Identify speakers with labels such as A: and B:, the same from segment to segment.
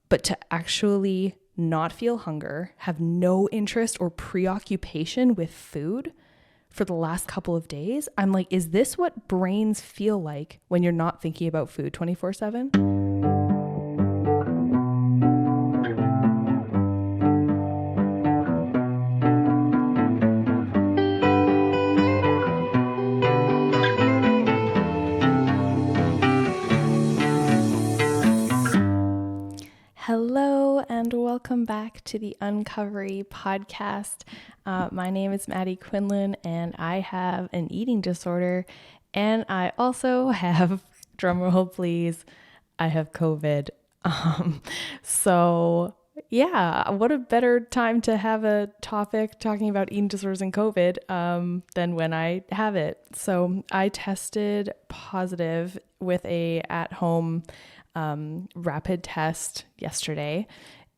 A: but to actually not feel hunger, have no interest or preoccupation with food for the last couple of days, I'm like, is this what brains feel like when you're not thinking about food 24/7? Hello and welcome back to the Uncovery podcast. My name is Maddie Quinlan and I have an eating disorder, and I also have, drumroll please, I have COVID. So yeah, what a better time to have a topic talking about eating disorders and COVID than when I have it. So I tested positive with a at-home rapid test yesterday.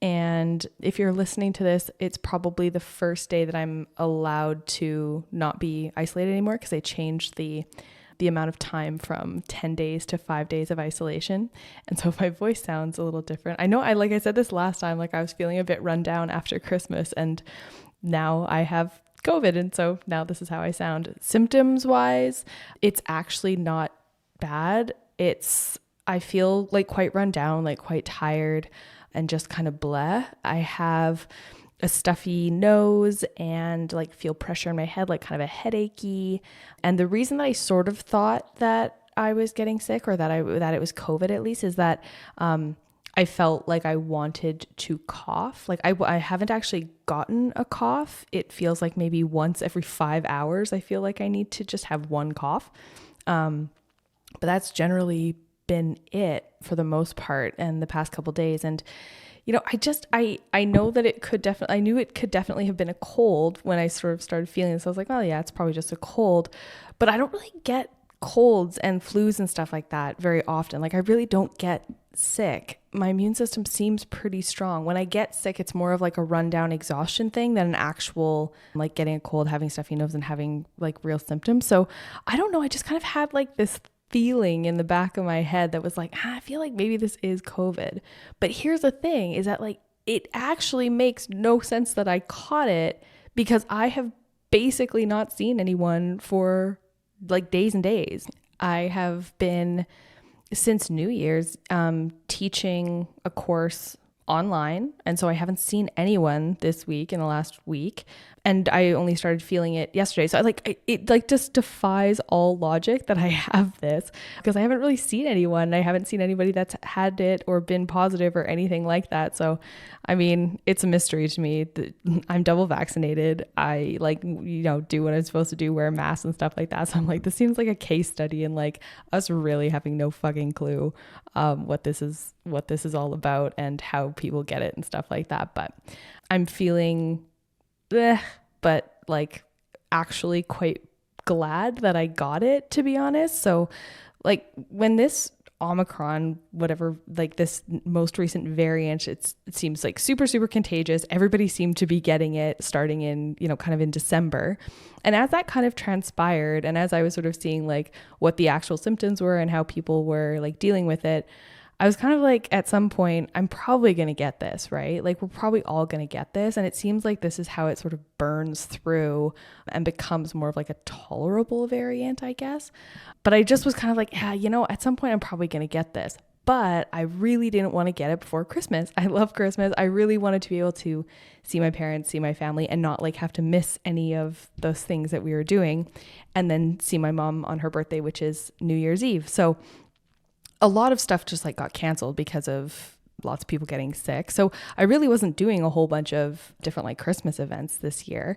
A: And if you're listening to this, it's probably the first day that I'm allowed to not be isolated anymore, because they changed the amount of time from 10 days to 5 days of isolation. And so if my voice sounds a little different, I know like I said this last time, like I was feeling a bit run down after Christmas, and now I have COVID. And so now this is how I sound. Symptoms wise, it's actually not bad. I feel like quite run down, like quite tired and just kind of bleh. I have a stuffy nose and like feel pressure in my head, like kind of a headachy. And the reason that I sort of thought that I was getting sick, or that it was COVID at least, is that I felt like I wanted to cough. Like I haven't actually gotten a cough. It feels like maybe once every 5 hours I feel like I need to just have one cough. But that's generally been it for the most part in the past couple days. And you know, I know that I knew it could definitely have been a cold when I sort of started feeling this. I was like, oh yeah, it's probably just a cold. But I don't really get colds and flus and stuff like that very often. Like I really don't get sick. My immune system seems pretty strong. When I get sick, it's more of like a rundown exhaustion thing than an actual like getting a cold, having stuffy nose and having like real symptoms. So I don't know. I just kind of had like this feeling in the back of my head that was like, I feel like maybe this is COVID. But here's the thing, is that like it actually makes no sense that I caught it, because I have basically not seen anyone for like days and days. I have been, since New Year's, teaching a course online, and so I haven't seen anyone this week in the last week, and I only started feeling it yesterday. So it just defies all logic that I have this, because I haven't really seen anyone. I haven't seen anybody that's had it or been positive or anything like that. So I mean, it's a mystery to me. I'm double vaccinated. I do what I'm supposed to do, wear a mask and stuff like that. So I'm like, this seems like a case study in like us really having no fucking clue what this is all about and how people get it and stuff like that. But I'm feeling but like actually quite glad that I got it, to be honest. So like when this Omicron, whatever, like this most recent variant, it seems like super, super contagious. Everybody seemed to be getting it starting in, kind of in December. And as that kind of transpired, and as I was sort of seeing like what the actual symptoms were and how people were like dealing with it, I was kind of like, at some point, I'm probably going to get this, right? Like we're probably all going to get this. And it seems like this is how it sort of burns through and becomes more of like a tolerable variant, I guess. But I just was kind of like, yeah, at some point I'm probably going to get this. But I really didn't want to get it before Christmas. I love Christmas. I really wanted to be able to see my parents, see my family, and not like have to miss any of those things that we were doing. And then see my mom on her birthday, which is New Year's Eve. So a lot of stuff just like got canceled because of lots of people getting sick. So I really wasn't doing a whole bunch of different like Christmas events this year.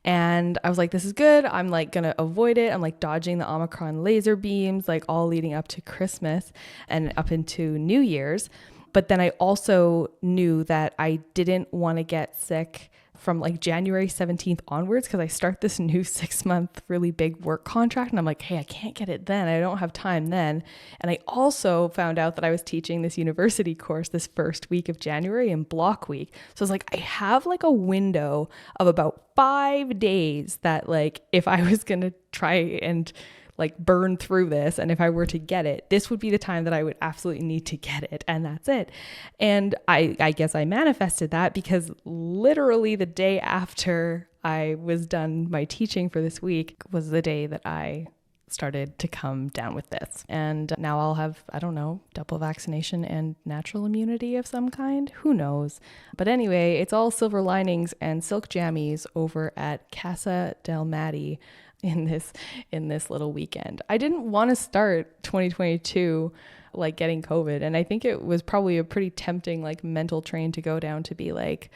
A: And I was like, this is good. I'm like going to avoid it. I'm like dodging the Omicron laser beams, like all leading up to Christmas and up into New Year's. But then I also knew that I didn't want to get sick from like January 17th onwards, because I start this new 6-month really big work contract, and I'm like, hey, I can't get it then. I don't have time then. And I also found out that I was teaching this university course this first week of January in block week. So I was like, I have like a window of about 5 days that like if I was going to try and like burn through this, and if I were to get it, this would be the time that I would absolutely need to get it, and that's it. And I guess I manifested that, because literally the day after I was done my teaching for this week was the day that I started to come down with this. And now I'll have, I don't know, double vaccination and natural immunity of some kind. Who knows? But anyway, it's all silver linings and silk jammies over at Casa del Maddie in this little weekend. I didn't want to start 2022 like getting COVID. And I think it was probably a pretty tempting like mental train to go down, to be like,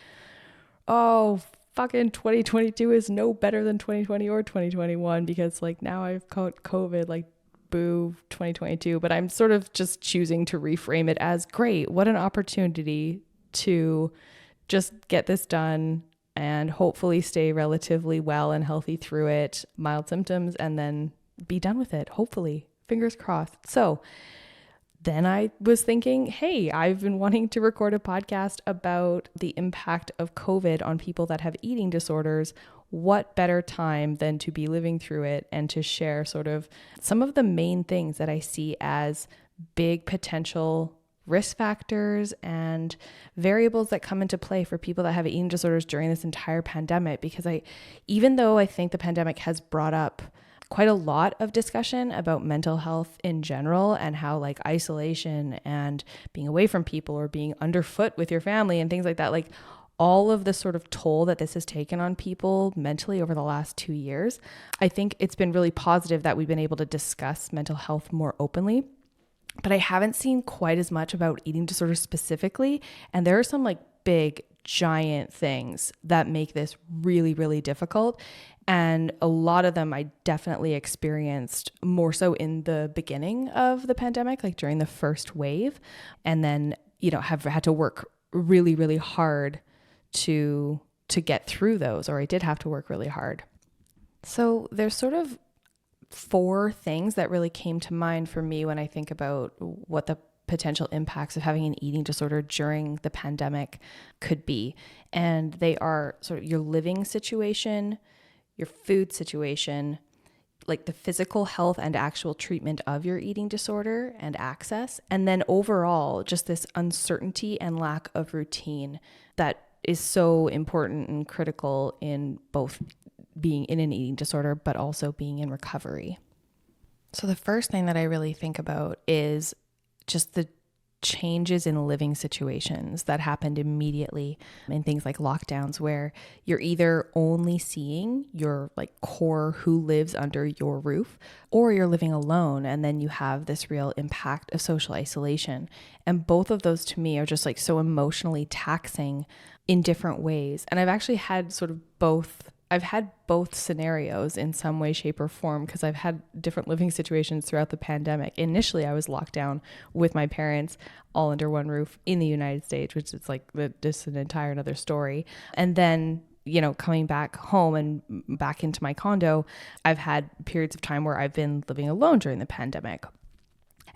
A: oh, fucking 2022 is no better than 2020 or 2021, because like now I've caught COVID, like boo 2022. But I'm sort of just choosing to reframe it as, great, what an opportunity to just get this done and hopefully stay relatively well and healthy through it, mild symptoms, and then be done with it, hopefully, fingers crossed. So then I was thinking, hey, I've been wanting to record a podcast about the impact of COVID on people that have eating disorders. What better time than to be living through it and to share sort of some of the main things that I see as big potential risk factors and variables that come into play for people that have eating disorders during this entire pandemic. Because even though I think the pandemic has brought up quite a lot of discussion about mental health in general, and how like isolation and being away from people or being underfoot with your family and things like that, like all of the sort of toll that this has taken on people mentally over the last 2 years, I think it's been really positive that we've been able to discuss mental health more openly. But I haven't seen quite as much about eating disorders specifically. And there are some like big, giant things that make this really, really difficult. And a lot of them I definitely experienced more so in the beginning of the pandemic, like during the first wave. And then, have had to work really, really hard to get through those, or I did have to work really hard. So there's sort of 4 things that really came to mind for me when I think about what the potential impacts of having an eating disorder during the pandemic could be. And they are sort of your living situation, your food situation, like the physical health and actual treatment of your eating disorder and access, and then overall just this uncertainty and lack of routine that is so important and critical in both being in an eating disorder but also being in recovery. So the first thing that I really think about is just the changes in living situations that happened immediately in things like lockdowns, where you're either only seeing your like core who lives under your roof, or you're living alone, and then you have this real impact of social isolation. And both of those to me are just like so emotionally taxing in different ways. And I've actually had sort of both. I've had both scenarios in some way, shape, or form, because I've had different living situations throughout the pandemic. Initially, I was locked down with my parents all under one roof in the United States, which is like just an entire another story. And then, coming back home and back into my condo, I've had periods of time where I've been living alone during the pandemic.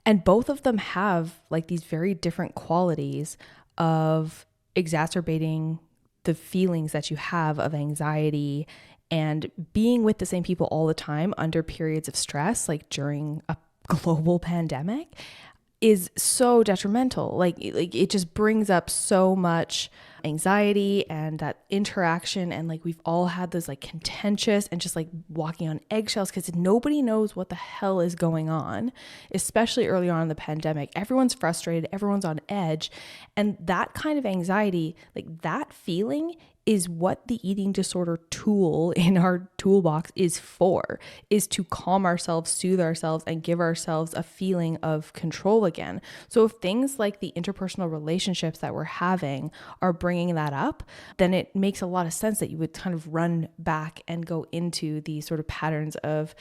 A: And both of them have like these very different qualities of exacerbating the feelings that you have of anxiety and being with the same people all the time under periods of stress, like during a global pandemic, is so detrimental. Like it just brings up so much anxiety and that interaction. And like we've all had those like contentious and just like walking on eggshells because nobody knows what the hell is going on, especially early on in the pandemic. Everyone's frustrated, everyone's on edge. And that kind of anxiety, like that feeling, is what the eating disorder tool in our toolbox is for, is to calm ourselves, soothe ourselves, and give ourselves a feeling of control again. So if things like the interpersonal relationships that we're having are bringing that up, then it makes a lot of sense that you would kind of run back and go into these sort of patterns of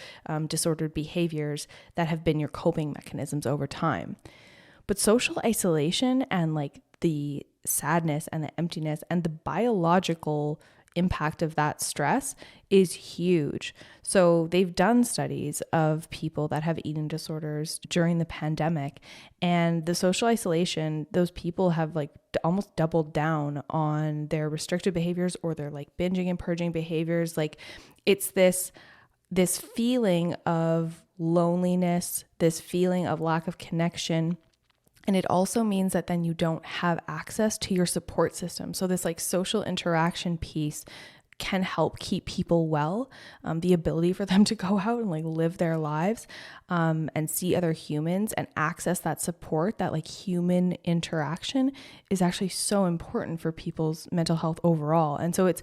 A: disordered behaviors that have been your coping mechanisms over time. But social isolation and like the sadness and the emptiness and the biological impact of that stress is huge. So they've done studies of people that have eating disorders during the pandemic, and the social isolation, those people have like almost doubled down on their restrictive behaviors or their like binging and purging behaviors. Like it's this feeling of loneliness, this feeling of lack of connection. And it also means that then you don't have access to your support system. So this like social interaction piece can help keep people well. The ability for them to go out and like live their lives and see other humans and access that support, that like human interaction is actually so important for people's mental health overall. And so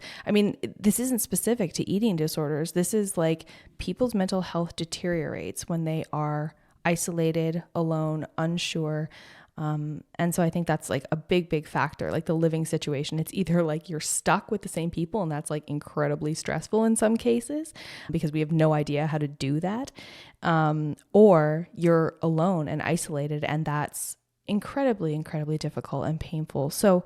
A: this isn't specific to eating disorders. This is like people's mental health deteriorates when they are isolated, alone, unsure. And so I think that's like a big factor, like the living situation. It's either like you're stuck with the same people and that's like incredibly stressful in some cases because we have no idea how to do that. Or you're alone and isolated, and that's incredibly difficult and painful. So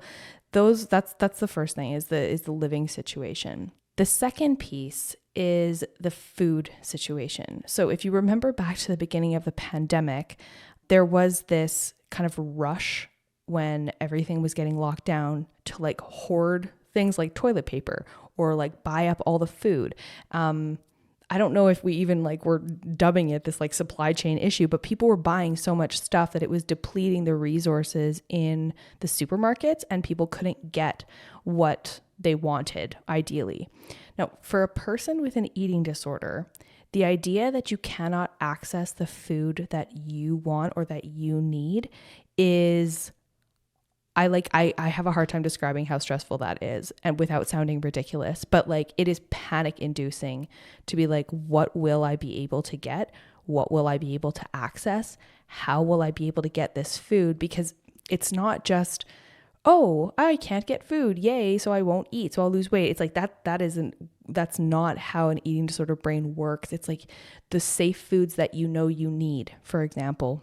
A: that's the first thing is the living situation. The second piece is the food situation. So if you remember back to the beginning of the pandemic, there was this kind of rush when everything was getting locked down to like hoard things like toilet paper or like buy up all the food. I don't know if we even like were dubbing it this like supply chain issue, but people were buying so much stuff that it was depleting the resources in the supermarkets and people couldn't get what they wanted ideally. Now, for a person with an eating disorder, the idea that you cannot access the food that you want or that you need is, I have a hard time describing how stressful that is and without sounding ridiculous, but like it is panic inducing to be like, what will I be able to get? What will I be able to access? How will I be able to get this food? Because it's not just, oh, I can't get food. Yay. So I won't eat. So I'll lose weight. It's like that's not how an eating disorder brain works. It's like the safe foods that you know you need, for example.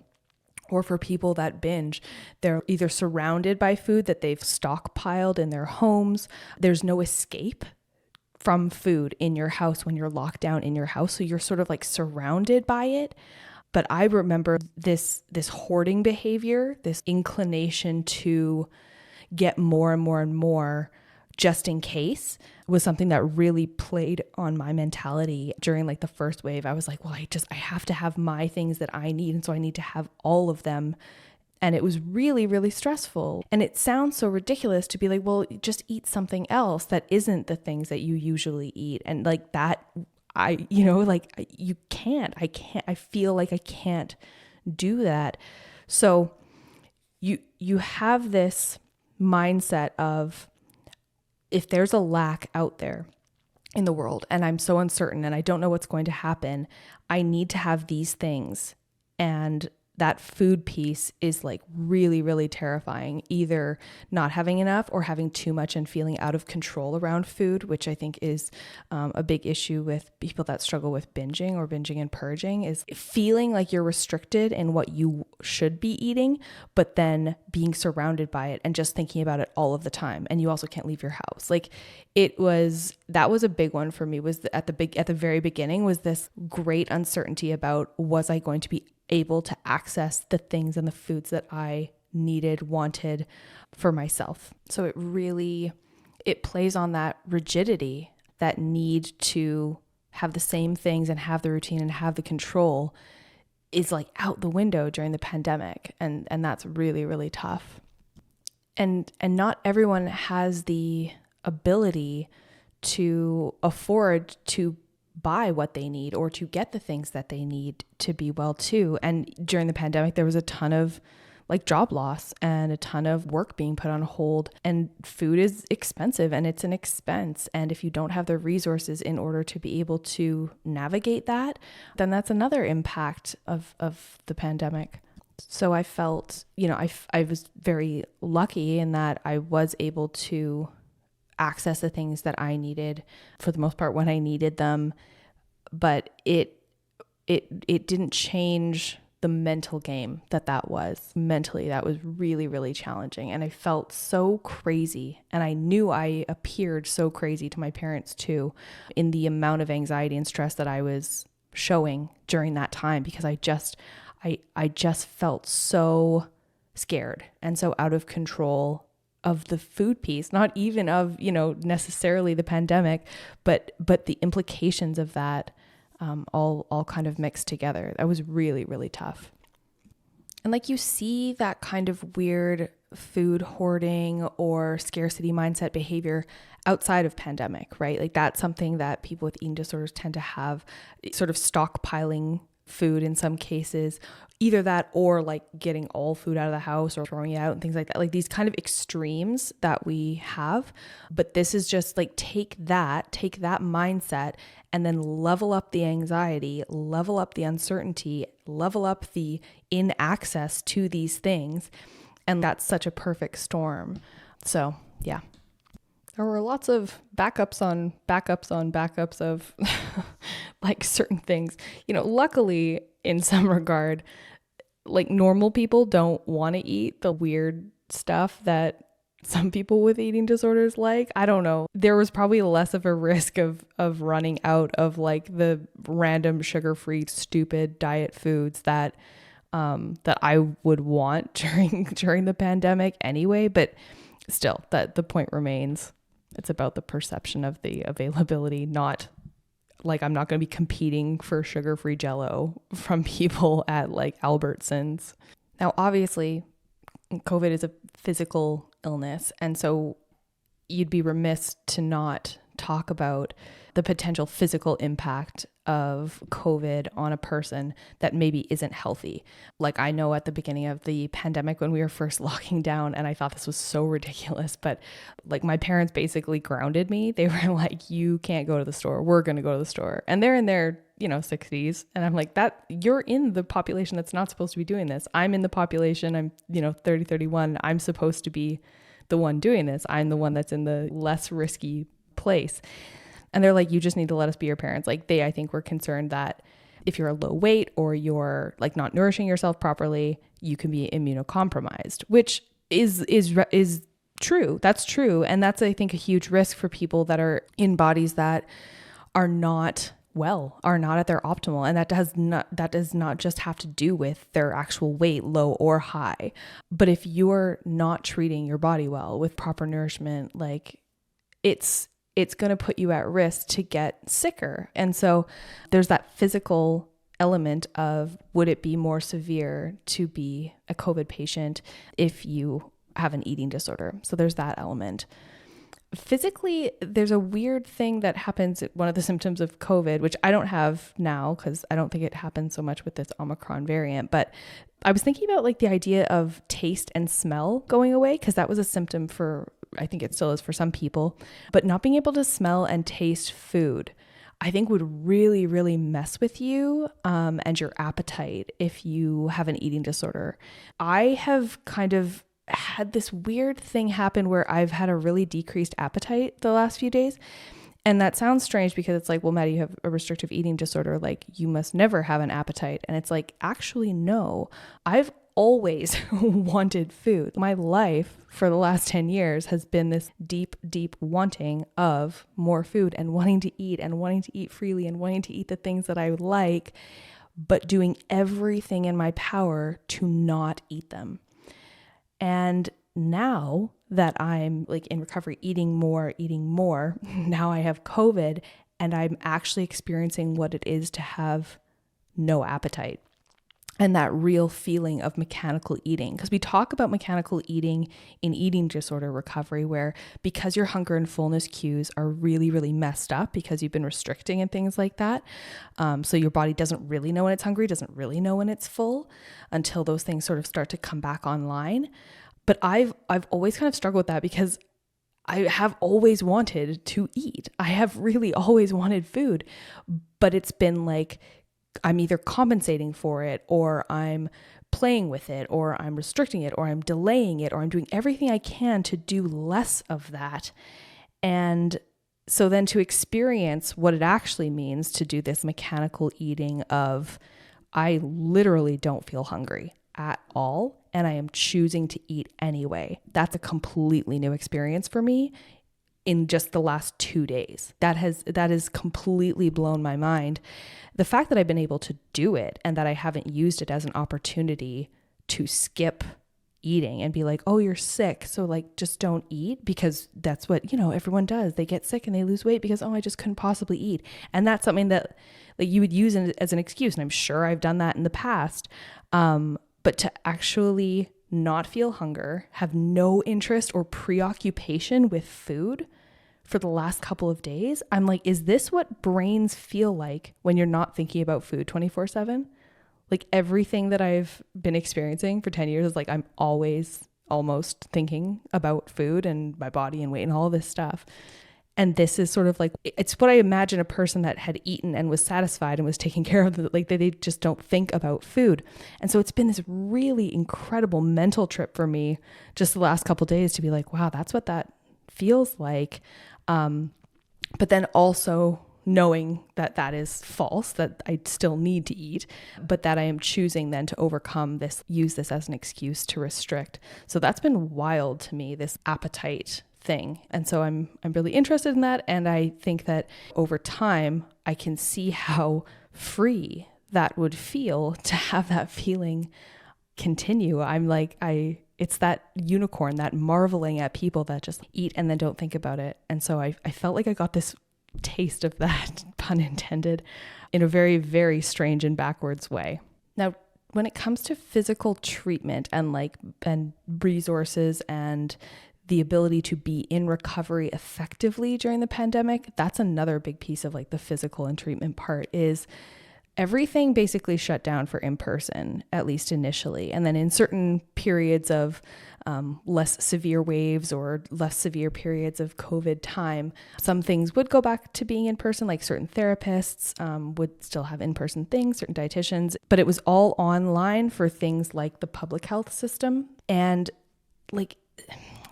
A: Or for people that binge, they're either surrounded by food that they've stockpiled in their homes. There's no escape from food in your house when you're locked down in your house. So you're sort of like surrounded by it. But I remember this hoarding behavior, this inclination to get more and more and more just in case, was something that really played on my mentality during like the first wave. I was like, well, I have to have my things that I need. And so I need to have all of them. And it was really stressful. And it sounds so ridiculous to be like, well, just eat something else that isn't the things that you usually eat. And like that, I feel like I can't do that. So you have this mindset of, if there's a lack out there in the world and I'm so uncertain and I don't know what's going to happen, I need to have these things. And that food piece is like really terrifying, either not having enough or having too much and feeling out of control around food, which I think is a big issue with people that struggle with binging or binging and purging, is feeling like you're restricted in what you should be eating, but then being surrounded by it and just thinking about it all of the time. And you also can't leave your house. Like that was a big one for me, was at the very beginning was this great uncertainty about, was I going to be able to access the things and the foods that I needed, wanted for myself. So it plays on that rigidity, that need to have the same things and have the routine and have the control is like out the window during the pandemic. And that's really tough. And not everyone has the ability to afford to buy what they need or to get the things that they need to be well too. And during the pandemic, there was a ton of like job loss and a ton of work being put on hold, and food is expensive and it's an expense. And if you don't have the resources in order to be able to navigate that, then that's another impact of the pandemic. So I felt, I was very lucky in that I was able to access the things that I needed for the most part when I needed them, but it didn't change the mental game that was. Mentally, that was really challenging, and I felt so crazy, and I knew I appeared so crazy to my parents too in the amount of anxiety and stress that I was showing during that time, because I just felt so scared and so out of control of the food piece, not even of, necessarily the pandemic, but the implications of that all kind of mixed together. That was really, really tough. And like you see that kind of weird food hoarding or scarcity mindset behavior outside of pandemic, right? Like that's something that people with eating disorders tend to have, sort of stockpiling food in some cases, either that or like getting all food out of the house or throwing it out and things like that, like these kind of extremes that we have. But this is just like take that mindset and then level up the anxiety, level up the uncertainty, level up the inaccess to these things. And that's such a perfect storm. So yeah, there were lots of backups of like certain things, luckily in some regard, like normal people don't want to eat the weird stuff that some people with eating disorders like. I don't know. There was probably less of a risk of running out of like the random sugar-free, stupid diet foods that I would want during the pandemic anyway. But still, that the point remains. It's about the perception of the availability, not like I'm not going to be competing for sugar-free Jell-O from people at like Albertsons. Now, obviously, COVID is a physical illness, and so you'd be remiss to not talk about the potential physical impact of COVID on a person that maybe isn't healthy. Like I know at the beginning of the pandemic when we were first locking down, and I thought this was so ridiculous, but like my parents basically grounded me. They were like, you can't go to the store. We're going to go to the store. And they're in their, 60s. And I'm like, that you're in the population that's not supposed to be doing this. I'm in the population. I'm, 30, 31. I'm supposed to be the one doing this. I'm the one that's in the less risky place. And they're like, you just need to let us be your parents. Like they, I think, were concerned that if you're a low weight or you're like not nourishing yourself properly, you can be immunocompromised, which is true. That's true. And that's, I think, a huge risk for people that are in bodies that are not well, are not at their optimal. And that does not just have to do with their actual weight, low or high. But if you're not treating your body well with proper nourishment, like it's going to put you at risk to get sicker. And so there's that physical element of, would it be more severe to be a COVID patient if you have an eating disorder? So there's that element. Physically, there's a weird thing that happens. One of the symptoms of COVID, which I don't have now because I don't think it happens so much with this Omicron variant, but I was thinking about like the idea of taste and smell going away, because that was a symptom for, I think it still is for some people, but not being able to smell and taste food, I think would really, really mess with you and your appetite if you have an eating disorder. I have kind of had this weird thing happen where I've had a really decreased appetite the last few days. And that sounds strange because it's like, well, Maddie, you have a restrictive eating disorder. Like you must never have an appetite. And it's like, actually, no, I've always wanted food. My life for the last 10 years has been this deep, deep wanting of more food and wanting to eat freely and wanting to eat the things that I like, but doing everything in my power to not eat them. And now that I'm like in recovery, eating more, now I have COVID and I'm actually experiencing what it is to have no appetite. And that real feeling of mechanical eating, because we talk about mechanical eating in eating disorder recovery, where because your hunger and fullness cues are really, really messed up because you've been restricting and things like that. So your body doesn't really know when it's hungry, doesn't really know when it's full until those things sort of start to come back online. But I've always kind of struggled with that because I have always wanted to eat. I have really always wanted food, but it's been like, I'm either compensating for it or I'm playing with it or I'm restricting it or I'm delaying it or I'm doing everything I can to do less of that. And so then to experience what it actually means to do this mechanical eating of, I literally don't feel hungry at all and I am choosing to eat anyway. That's a completely new experience for me in just the last 2 days. That has completely blown my mind. The fact that I've been able to do it and that I haven't used it as an opportunity to skip eating and be like, oh, you're sick, so like just don't eat, because that's what, everyone does. They get sick and they lose weight because, oh, I just couldn't possibly eat. And that's something that like you would use as an excuse. And I'm sure I've done that in the past. But to actually not feel hunger, have no interest or preoccupation with food for the last couple of days, I'm like, is this what brains feel like when you're not thinking about food 24/7? Like everything that I've been experiencing for 10 years is like, I'm always almost thinking about food and my body and weight and all this stuff. And this is sort of like, it's what I imagine a person that had eaten and was satisfied and was taken care of, like they just don't think about food. And so it's been this really incredible mental trip for me just the last couple of days to be like, wow, that's what that feels like. But then also knowing that that is false, that I still need to eat, but that I am choosing then to overcome this, use this as an excuse to restrict. So that's been wild to me, this appetite thing. And so I'm really interested in that. And I think that over time, I can see how free that would feel to have that feeling continue. I'm like, it's that unicorn, that marveling at people that just eat and then don't think about it. And so I felt like I got this taste of that, pun intended, in a very, very strange and backwards way. Now, when it comes to physical treatment and resources and the ability to be in recovery effectively during the pandemic, that's another big piece of like the physical and treatment part is everything basically shut down for in-person, at least initially. And then in certain periods of less severe waves or less severe periods of COVID time, some things would go back to being in person, like certain therapists would still have in-person things, certain dietitians, but it was all online for things like the public health system. And like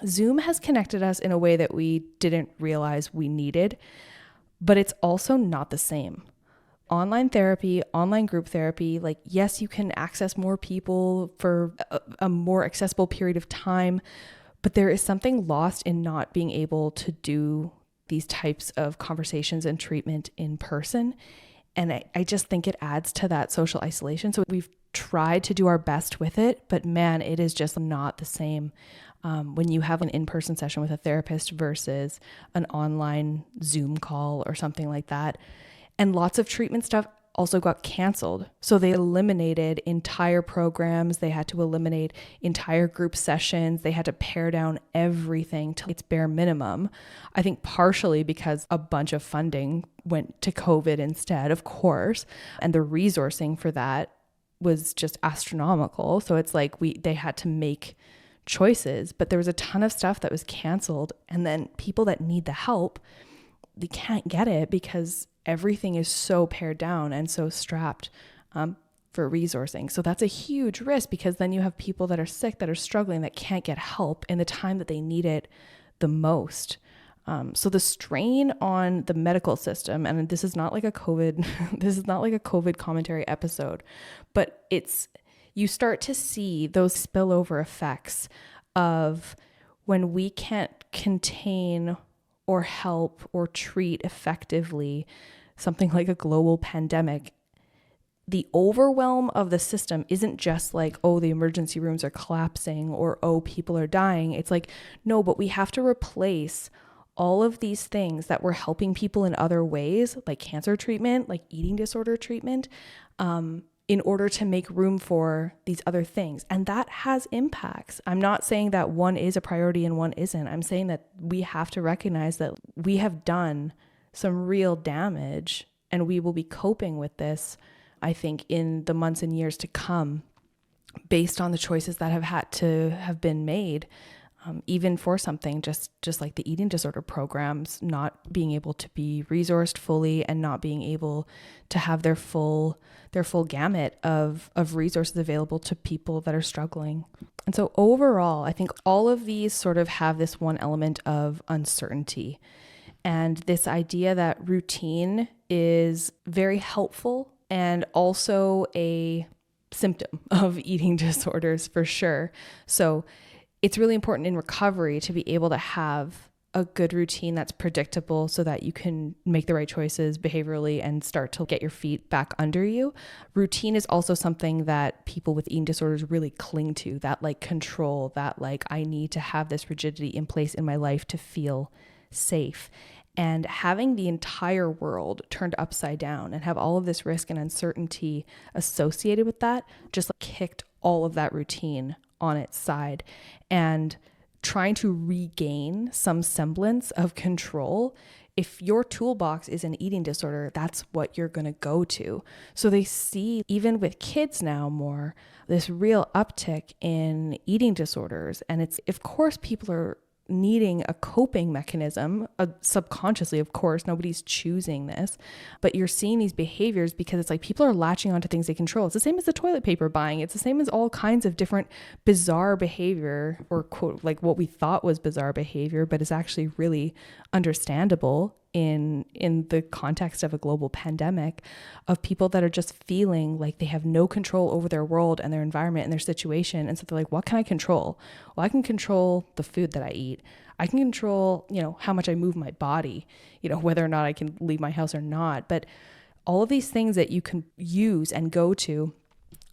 A: Zoom has connected us in a way that we didn't realize we needed, but it's also not the same. Online therapy, online group therapy, like, yes, you can access more people for a more accessible period of time, but there is something lost in not being able to do these types of conversations and treatment in person. And I just think it adds to that social isolation. So we've tried to do our best with it, but man, it is just not the same when you have an in-person session with a therapist versus an online Zoom call or something like that. And lots of treatment stuff also got canceled. So they eliminated entire programs. They had to eliminate entire group sessions. They had to pare down everything to its bare minimum. I think partially because a bunch of funding went to COVID instead, of course. And the resourcing for that was just astronomical. So it's like they had to make choices, but there was a ton of stuff that was canceled. And then people that need the help, they can't get it because everything is so pared down and so strapped for resourcing. So that's a huge risk because then you have people that are sick, that are struggling, that can't get help in the time that they need it the most. So the strain on the medical system, and this is not like a COVID commentary episode, but you start to see those spillover effects of when we can't contain or help or treat effectively something like a global pandemic. The overwhelm of the system isn't just like, oh, the emergency rooms are collapsing or, oh, people are dying. It's like, no, but we have to replace all of these things that were helping people in other ways, like cancer treatment, like eating disorder treatment, in order to make room for these other things. And that has impacts. I'm not saying that one is a priority and one isn't. I'm saying that we have to recognize that we have done some real damage and we will be coping with this, I think, in the months and years to come, based on the choices that have had to have been made, even for something just like the eating disorder programs, not being able to be resourced fully and not being able to have their full gamut of resources available to people that are struggling. And so overall, I think all of these sort of have this one element of uncertainty and this idea that routine is very helpful and also a symptom of eating disorders for sure. So it's really important in recovery to be able to have a good routine that's predictable so that you can make the right choices behaviorally and start to get your feet back under you. Routine is also something that people with eating disorders really cling to, that like control, that like I need to have this rigidity in place in my life to feel safe. And having the entire world turned upside down and have all of this risk and uncertainty associated with that just like kicked all of that routine on its side. And trying to regain some semblance of control, if your toolbox is an eating disorder, that's what you're going to go to. So they see, even with kids now more, this real uptick in eating disorders. And it's, of course, people are needing a coping mechanism, subconsciously, of course, nobody's choosing this, but you're seeing these behaviors because it's like people are latching onto things they control. It's the same as the toilet paper buying. It's the same as all kinds of different bizarre behavior, or quote, like what we thought was bizarre behavior, but is actually really understandable in the context of a global pandemic, of people that are just feeling like they have no control over their world and their environment and their situation. And so they're like, what can I control? Well, I can control the food that I eat. I can control, how much I move my body, whether or not I can leave my house or not. But all of these things that you can use and go to,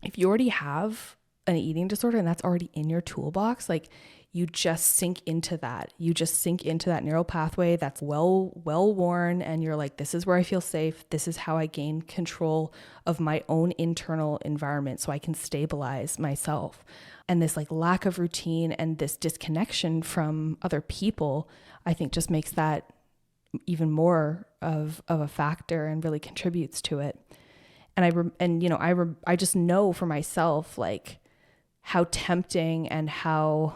A: if you already have an eating disorder and that's already in your toolbox, like you just sink into that. You just sink into that neural pathway that's well worn, and you're like, this is where I feel safe. This is how I gain control of my own internal environment so I can stabilize myself. And this like lack of routine and this disconnection from other people, I think just makes that even more of a factor and really contributes to it. And I just know for myself, like how tempting and how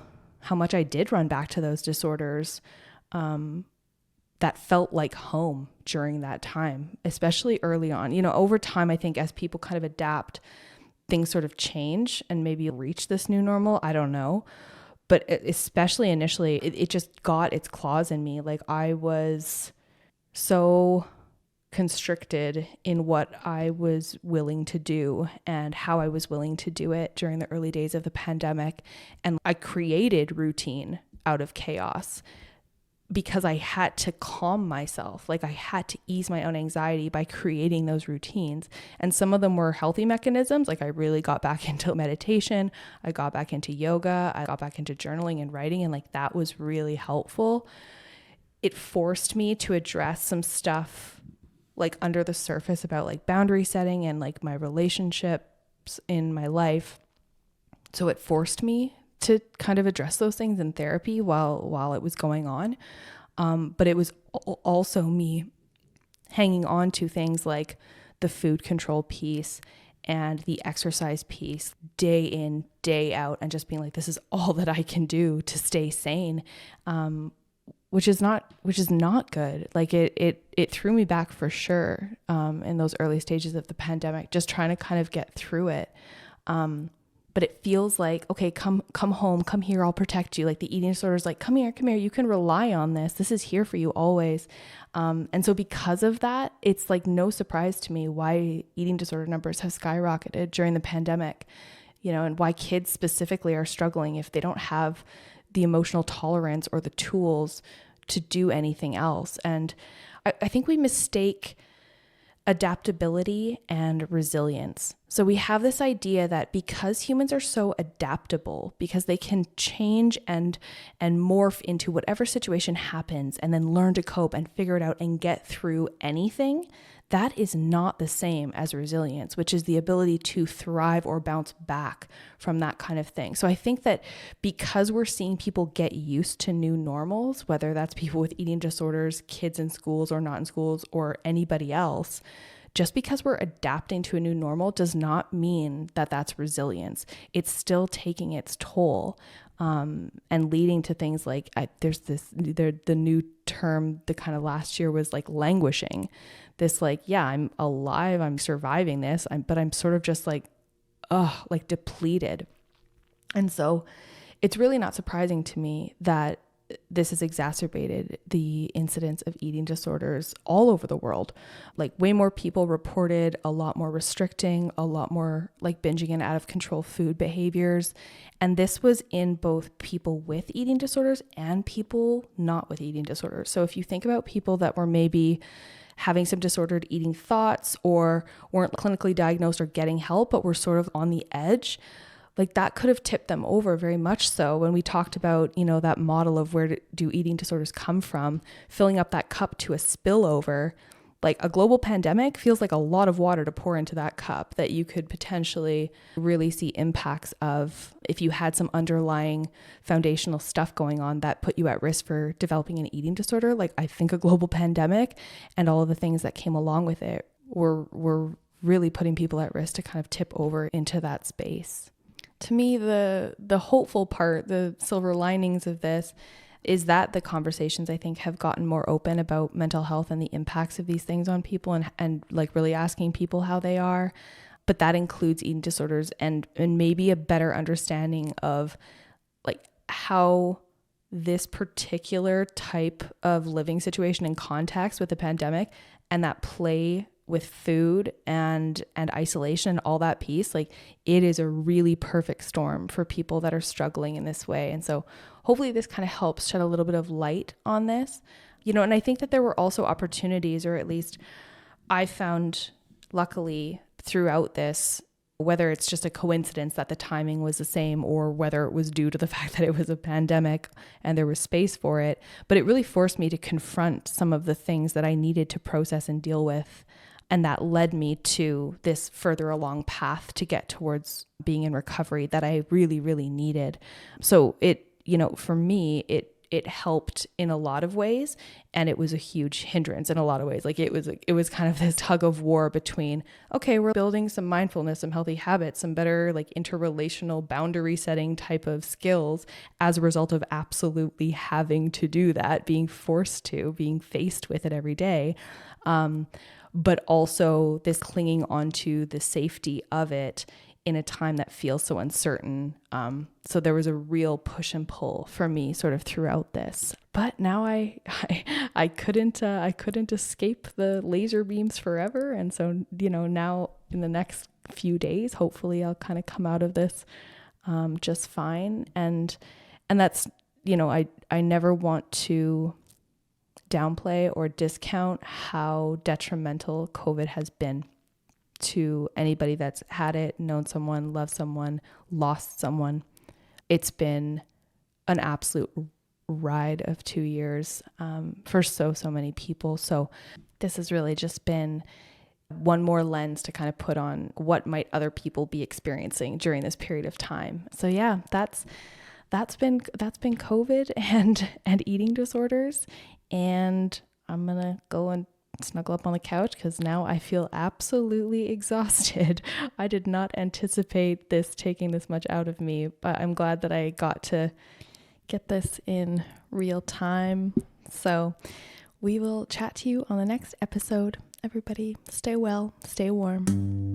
A: much I did run back to those disorders that felt like home during that time, especially early on. Over time, I think as people kind of adapt, things sort of change and maybe reach this new normal. I don't know. But especially initially, it just got its claws in me. Like I was so constricted in what I was willing to do and how I was willing to do it during the early days of the pandemic. And I created routine out of chaos because I had to calm myself. Like I had to ease my own anxiety by creating those routines. And some of them were healthy mechanisms. Like I really got back into meditation. I got back into yoga. I got back into journaling and writing. And like that was really helpful. It forced me to address some stuff like under the surface about like boundary setting and like my relationships in my life. So it forced me to kind of address those things in therapy while it was going on. But it was also me hanging on to things like the food control piece and the exercise piece day in, day out, and just being like, this is all that I can do to stay sane. Which is not good. Like it threw me back for sure in those early stages of the pandemic, just trying to kind of get through it. But it feels like, okay, come home, come here, I'll protect you. Like the eating disorder is like, come here, you can rely on this. This is here for you always. And so because of that, it's like no surprise to me why eating disorder numbers have skyrocketed during the pandemic, and why kids specifically are struggling if they don't have the emotional tolerance or the tools to do anything else. And I think we mistake adaptability and resilience. So we have this idea that because humans are so adaptable, because they can change and morph into whatever situation happens and then learn to cope and figure it out and get through anything, that is not the same as resilience, which is the ability to thrive or bounce back from that kind of thing. So I think that because we're seeing people get used to new normals, whether that's people with eating disorders, kids in schools or not in schools, or anybody else, just because we're adapting to a new normal does not mean that that's resilience. It's still taking its toll. And leading to things like the new term the kind of last year was like languishing. This like, yeah, I'm alive, I'm surviving this, but I'm sort of just like depleted. And so it's really not surprising to me that this has exacerbated the incidence of eating disorders all over the world. Like way more people reported, a lot more restricting, a lot more like binging and out of control food behaviors. And this was in both people with eating disorders and people not with eating disorders. So if you think about people that were maybe having some disordered eating thoughts or weren't clinically diagnosed or getting help, but were sort of on the edge, like that could have tipped them over very much so. When we talked about, that model of where do eating disorders come from, filling up that cup to a spillover, like a global pandemic feels like a lot of water to pour into that cup that you could potentially really see impacts of if you had some underlying foundational stuff going on that put you at risk for developing an eating disorder. Like I think a global pandemic and all of the things that came along with it were really putting people at risk to kind of tip over into that space. To me, the hopeful part, the silver linings of this is that the conversations I think have gotten more open about mental health and the impacts of these things on people and like really asking people how they are. But that includes eating disorders and maybe a better understanding of like how this particular type of living situation in context with the pandemic and that play with food and isolation and all that piece, like it is a really perfect storm for people that are struggling in this way. And so hopefully this kind of helps shed a little bit of light on this, and I think that there were also opportunities, or at least I found luckily throughout this, whether it's just a coincidence that the timing was the same or whether it was due to the fact that it was a pandemic and there was space for it, but it really forced me to confront some of the things that I needed to process and deal with. And that led me to this further along path to get towards being in recovery that I really, really needed. So it, for me, it helped in a lot of ways. And it was a huge hindrance in a lot of ways. Like it was kind of this tug of war between, okay, we're building some mindfulness, some healthy habits, some better like interrelational boundary setting type of skills as a result of absolutely having to do that, being forced to, being faced with it every day. But also this clinging onto the safety of it in a time that feels so uncertain. So there was a real push and pull for me sort of throughout this. But now I couldn't escape the laser beams forever. And so, now in the next few days, hopefully I'll kind of come out of this just fine. And that's, I never want to downplay or discount how detrimental COVID has been to anybody that's had it, known someone, loved someone, lost someone. It's been an absolute ride of 2 years for so many people. So this has really just been one more lens to kind of put on what might other people be experiencing during this period of time. So yeah, that's been COVID and eating disorders. And I'm going to go and snuggle up on the couch because now I feel absolutely exhausted. I did not anticipate this taking this much out of me, but I'm glad that I got to get this in real time. So we will chat to you on the next episode. Everybody, stay well, stay warm.